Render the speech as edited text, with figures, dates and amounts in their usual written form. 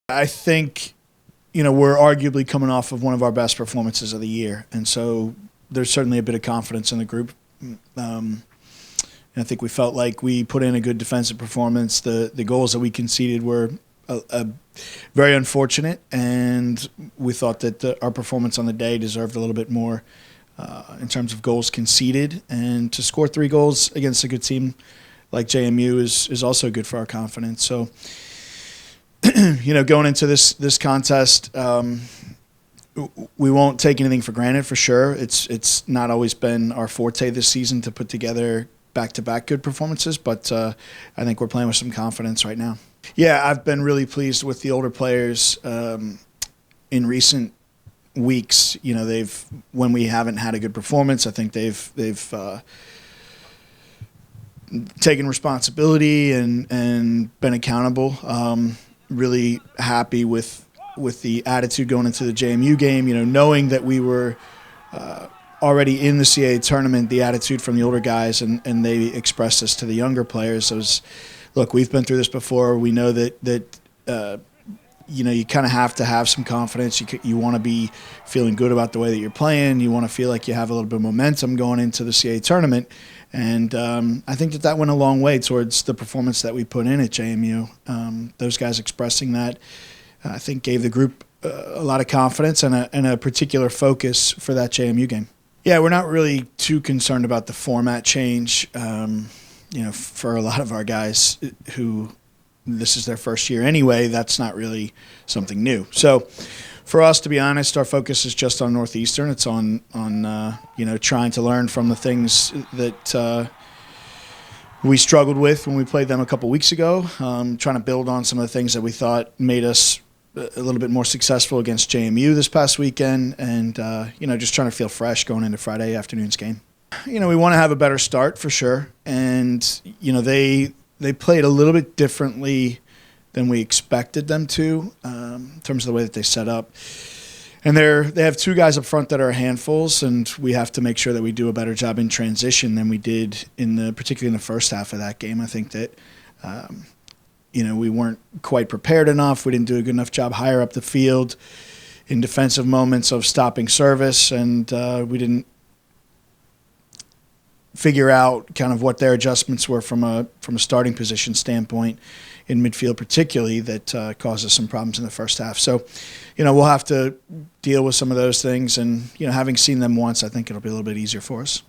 I think, we're arguably coming off of one of our best performances of the year, and so there's certainly a bit of confidence in the group. And I think we felt like we put in a good defensive performance. The goals that we conceded were very unfortunate, and we thought that our performance on the day deserved a little bit more in terms of goals conceded. And to score 3 goals against a good team like JMU is also good for our confidence. So, going into this contest, we won't take anything for granted for sure. It's not always been our forte this season to put together back-to-back good performances, but I think we're playing with some confidence right now. Yeah, I've been really pleased with the older players in recent weeks. When we haven't had a good performance, I think they've taken responsibility and been accountable. Really happy with the attitude going into the JMU game. Knowing that we were already in the CAA tournament, the attitude from the older guys, and they expressed this to the younger players. Look, we've been through this before. We know that you kind of have to have some confidence. You want to be feeling good about the way that you're playing. You want to feel like you have a little bit of momentum going into the CAA tournament. And I think that went a long way towards the performance that we put in at JMU. Those guys expressing that, I think, gave the group a lot of confidence and a particular focus for that JMU game. Yeah, we're not really too concerned about the format change. For a lot of our guys who this is their first year anyway, that's not really something new. So for us, to be honest, our focus is just on Northeastern. It's on trying to learn from the things that we struggled with when we played them a couple weeks ago, trying to build on some of the things that we thought made us a little bit more successful against JMU this past weekend, and just trying to feel fresh going into Friday afternoon's game. We want to have a better start for sure, and they played a little bit differently than we expected them to in terms of the way that they set up. And they have 2 guys up front that are handfuls, and we have to make sure that we do a better job in transition than we did particularly in the first half of that game. I think that we weren't quite prepared enough. We didn't do a good enough job higher up the field in defensive moments of stopping service, and we didn't figure out kind of what their adjustments were from a starting position standpoint in midfield, particularly, that caused us some problems in the first half. So, we'll have to deal with some of those things, and having seen them once, I think it'll be a little bit easier for us.